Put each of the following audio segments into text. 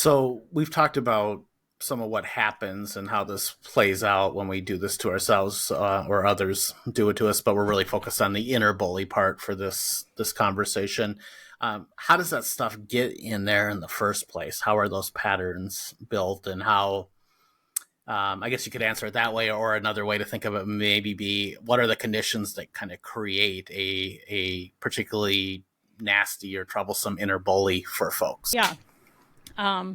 So we've talked about some of what happens and how this plays out when we do this to ourselves or others do it to us, but we're really focused on the inner bully part for this conversation. How does that stuff get in there in the first place? How are those patterns built, and how? I guess you could answer it that way, or another way to think of it maybe be what are the conditions that kind of create a particularly nasty or troublesome inner bully for folks? Yeah.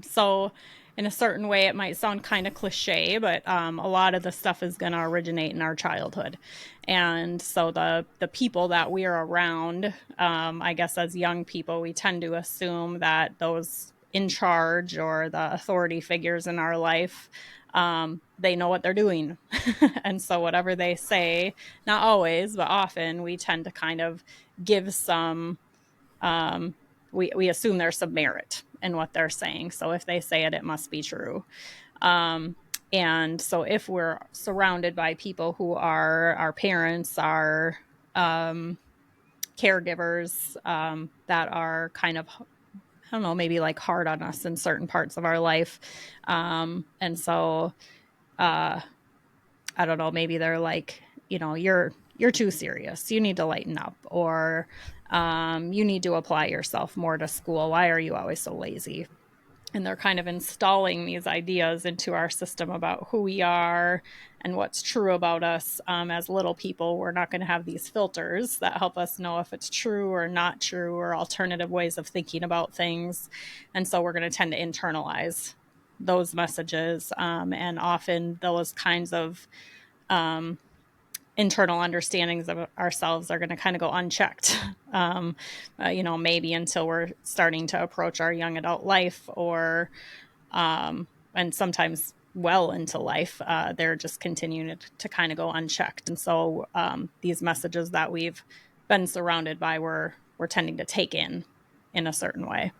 So in a certain way, it might sound kind of cliche, but a lot of the stuff is going to originate in our childhood. And so the people that we are around, I guess as young people, we tend to assume that those in charge or the authority figures in our life, they know what they're doing. And so whatever they say, not always, but often, we tend to kind of give some um, we assume there's some merit in what they're saying. So if they say it, it must be true. Um, and so if we're surrounded by people who are our parents, our um, caregivers that are kind of, I don't know, maybe like hard on us in certain parts of our life. And so uh, I don't know, maybe they're like, you're too serious. You need to lighten up, or you need to apply yourself more to school. Why are you always so lazy? And they're kind of installing these ideas into our system about who we are and what's true about us. As little people, we're not going to have these filters that help us know if it's true or not true, or alternative ways of thinking about things. And so we're going to tend to internalize those messages, and often those kinds of um, internal understandings of ourselves are going to kind of go unchecked. Maybe until we're starting to approach our young adult life, or and sometimes well into life, they're just continuing to kind of go unchecked. And so these messages that we've been surrounded by, we're tending to take in a certain way.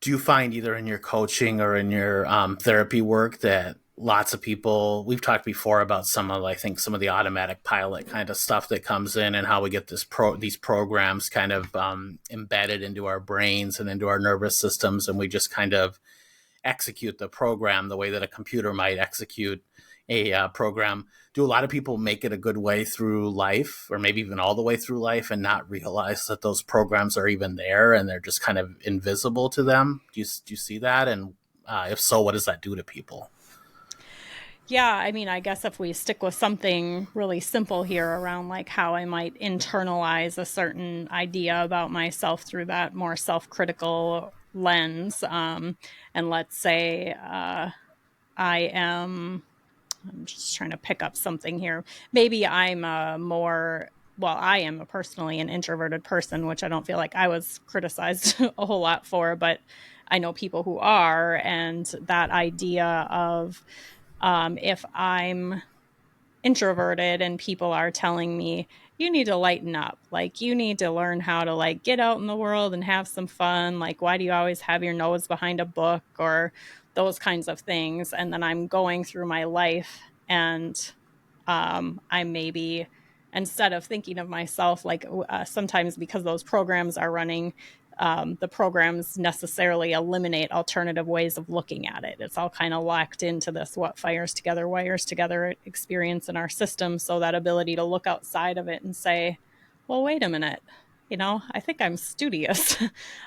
Do you find either in your coaching or in your therapy work that lots of people, we've talked before about some of, I think, some of the automatic pilot kind of stuff that comes in, and how we get these programs kind of embedded into our brains and into our nervous systems, and we just kind of execute the program the way that a computer might execute a program. Do a lot of people make it a good way through life, or maybe even all the way through life, and not realize that those programs are even there and they're just kind of invisible to them? Do you see that? And if so, what does that do to people? Yeah, I mean, I guess if we stick with something really simple here around like how I might internalize a certain idea about myself through that more self critical lens, and let's say I am, I'm just trying to pick up something here. Maybe I'm a more, well, I am a personally an introverted person, which I don't feel like I was criticized a whole lot for, but I know people who are, and that idea of if I'm introverted and people are telling me you need to lighten up, like you need to learn how to like get out in the world and have some fun, like why do you always have your nose behind a book, or those kinds of things. And then I'm going through my life, and I maybe, instead of thinking of myself like sometimes because those programs are running, the programs necessarily eliminate alternative ways of looking at it. It's all kind of locked into this what fires together wires together experience in our system. So that ability to look outside of it and say, well, wait a minute, I think I'm studious.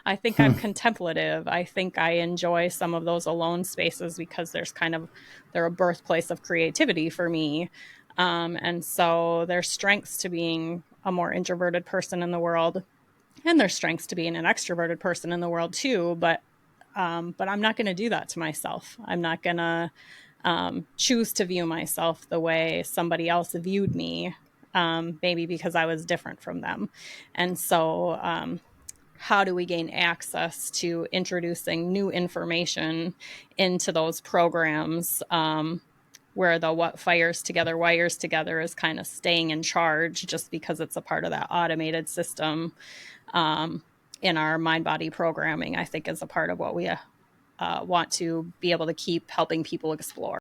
I think I'm Hmm. contemplative. I think I enjoy some of those alone spaces because they're a birthplace of creativity for me. And so there's strengths to being a more introverted person in the world, and there's strengths to being an extroverted person in the world too. But I'm not going to do that to myself. I'm not going to choose to view myself the way somebody else viewed me, maybe because I was different from them. And so, how do we gain access to introducing new information into those programs, where the what fires together wires together is kind of staying in charge just because it's a part of that automated system, um, in our mind body programming, I think is a part of what we want to be able to keep helping people explore.